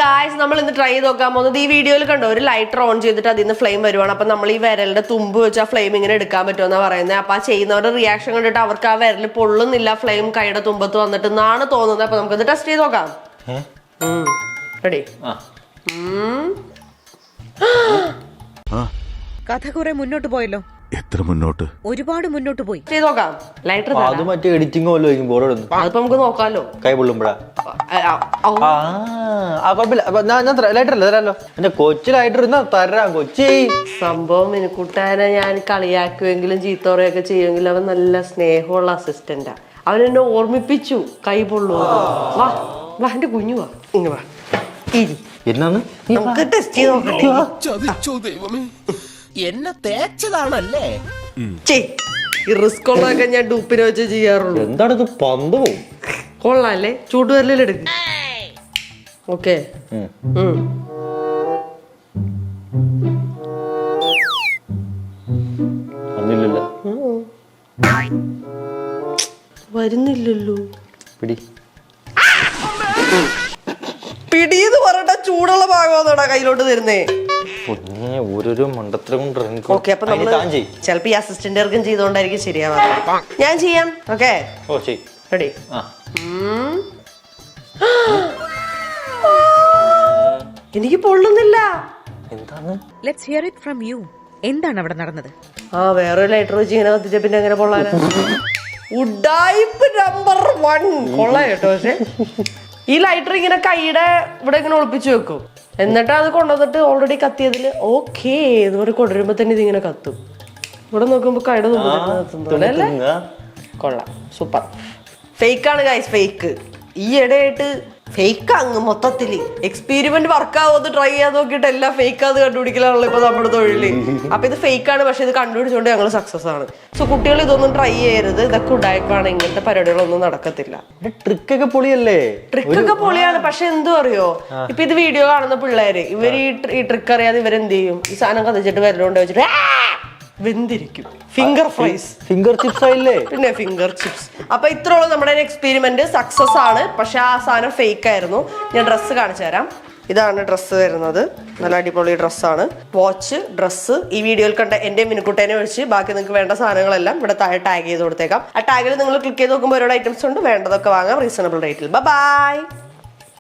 Guys, നമ്മൾ ഇന്ന് try ചെയ്ത് നോക്കാൻ പോകുന്നത് ഈ വീഡിയോയിൽ കണ്ടോ, ഒരു ലൈറ്റർ ഓൺ ചെയ്തിട്ട് അതിൽ നിന്ന് ഫ്ലെയിം വരുവാണ്. അപ്പൊ നമ്മൾ ഈ വിരലിന്റെ തുമ്പ് വെച്ച് ആ ഫ്ലെയിം ഇങ്ങനെ എടുക്കാൻ പറ്റുമെന്നാ പറയുന്നത്. അപ്പൊ ആ ചെയ്യുന്നവരുടെ റിയാക്ഷൻ കണ്ടിട്ട് അവർക്ക് ആ വിരൽ പൊള്ളുന്നില്ല, ഫ്ലെയിം കൈയുടെ തുമ്പത്ത് വന്നിട്ട് എന്നാണ് തോന്നുന്നത്. അപ്പൊ നമുക്കിത് ടെസ്റ്റ് ചെയ്ത് നോക്കാം. റെഡി? കഥ കുറെ മുന്നോട്ട് പോയല്ലോ. എത്ര മുന്നോട്ട്? ഒരുപാട് മുന്നോട്ട് പോയി. ചെയ്ത് നോക്കാം. ലൈറ്റർ എഡിറ്റിംഗ് അതിപ്പോ നമുക്ക് നോക്കാലോ. കൈ പൊള്ളുമ്പോഴാ ലൈറ്റർ അല്ലേ തരാലോ. എന്റെ കൊച്ചു ലൈറ്റർ ഇന്നാ തരാം കൊച്ചി. സംഭവം മിനുക്കുട്ടാനെ ഞാൻ കളിയാക്കുമെങ്കിലും ചീത്തോറയൊക്കെ ചെയ്യുമെങ്കിലും അവൻ നല്ല സ്നേഹമുള്ള അസിസ്റ്റന്റാ. അവൻ എന്നെ ഓർമ്മിപ്പിച്ചു കൈ പൊള്ളു. വാ വാ എന്റെ കുഞ്ഞു വാ, ഇങ്ങ വാ, ഇരി. എന്നാന്ന് നമുക്ക് ടെസ്റ്റ് ചെയ്ത് നോക്കട്ടെ. എന്നെ തേച്ചതാണല്ലേ? ഈ റിസ്ക് ഉള്ളതൊക്കെ ഞാൻ ഡൂപ്പിനെ വെച്ച് ചെയ്യാറുള്ളൂ. എന്താണ് ഇത്? പന്ത് പോവും. കൊള്ളാല്ലേ? ചൂടുവരലെടുക്ക്. ഓക്കെ, വരുന്നില്ലല്ലോ. പിടി പിടിയെന്ന് പറഞ്ഞിട്ട് ചൂടുള്ള ഭാഗമാണോടാ കയ്യിലോട്ട് തരുന്നേ? ഓരോരോ മണ്ടത്തിലും ഓക്കെ, അപ്പൊ നമ്മള് ചിലപ്പോ ഈ അസിസ്റ്റന്റുകൾക്കും ചെയ്തോണ്ടായിരിക്കും ശരിയാവാ. ഞാൻ ചെയ്യാം. Okay, ready? എനിക്ക് പൊള്ളുന്നില്ല. Let's hear it from you. എന്താണ് അവിടെ നടന്നത്? വേറൊരു ലൈറ്റർ വെച്ച് ഇങ്ങനെ കത്തിച്ച പിന്നെ എങ്ങനെ പൊള്ളാനാ? ഉഡായിപ്പ് നമ്പർ 1 കൊള്ളാം കേട്ടോ. പക്ഷെ ഈ ലൈറ്റർ ഇങ്ങനെ കൈയുടെ ഇവിടെ ഇങ്ങനെ ഒളിപ്പിച്ചു വെക്കും, എന്നിട്ട് അത് കൊണ്ടുവന്നിട്ട് ഓൾറെഡി കത്തിയതില് ഓക്കേ എന്ന് പറഞ്ഞ് കൊണ്ടുവരുമ്പോ തന്നെ ഇതിങ്ങനെ കത്തും. ഇവിടെ നോക്കുമ്പോ കൈയുടെ അല്ലേ? കൊള്ളാം, സൂപ്പർ. ഫേക്കാണ് guys, fake. ഈ ഇടയായിട്ട് ഫേക്ക് അങ്ങ് മൊത്തത്തില് എക്സ്പീരിമെന്റ് വർക്കാവുന്നത് ട്രൈ ചെയ്യാൻ നോക്കിയിട്ട് എല്ലാം ഫേക്കാന്ന് കണ്ടുപിടിക്കലാണല്ലോ ഇപ്പൊ നമ്മുടെ തൊഴില്. അപ്പൊ ഇത് ഫേക്കാണ്, പക്ഷെ ഇത് കണ്ടുപിടിച്ചുകൊണ്ട് ഞങ്ങൾ സക്സസ് ആണ്. സോ കുട്ടികൾ ഇതൊന്നും ട്രൈ ചെയ്യരുത്. ഇതൊക്കെ ഉടായ്പാണ്, ഇങ്ങനത്തെ പരിപാടികളൊന്നും നടക്കത്തില്ല. ട്രിക്കൊക്കെ പൊളിയല്ലേ? ട്രിക്കൊക്കെ പൊളിയാണ്, പക്ഷെ എന്തു അറിയോ, ഇപ്പൊ ഇത് വീഡിയോ കാണുന്ന പിള്ളേര് ഇവർ ഈ ട്രിക്ക് അറിയാതെ ഇവരെന്ത് ചെയ്യും? ഈ സാധനം കത്തിച്ചിട്ട് വരലുകൊണ്ട് വെച്ചിട്ട് വെന്തിരിക്കും. ഫിംഗർ ഫ്രൈസ്, ഫിംഗർ ചിപ്സ് ആയില്ലേ? പിന്നെ ഫിംഗർ ചിപ്സ്. അപ്പൊ ഇത്രയുള്ള നമ്മുടെ എക്സ്പെരിമെന്റ് സക്സസ് ആണ്, പക്ഷെ ആ സാധനം ഫേക്ക് ആയിരുന്നു. ഞാൻ ഡ്രസ്സ് കാണിച്ചു തരാം. ഇതാണ് ഡ്രസ്സ് വരുന്നത്, നല്ല അടിപൊളി ഡ്രസ്സാണ്. വാച്ച്, ഡ്രസ്സ്, ഈ വീഡിയോയിൽ കണ്ട എന്റെ മിനുക്കുട്ടേനെ ഒഴിച്ച് ബാക്കി നിങ്ങൾക്ക് വേണ്ട സാധനങ്ങളെല്ലാം ഇവിടെ താഴെ ടാഗ് ചെയ്ത് കൊടുത്തേക്കാം. ആ ടാഗിൽ നിങ്ങൾ ക്ലിക്ക് ചെയ്ത് നോക്കുമ്പോൾ ഒരുപാട് ഐറ്റംസ് ഉണ്ട്, വേണ്ടതൊക്കെ വാങ്ങാം റീസണബിൾ റേറ്റിൽ. ബൈ.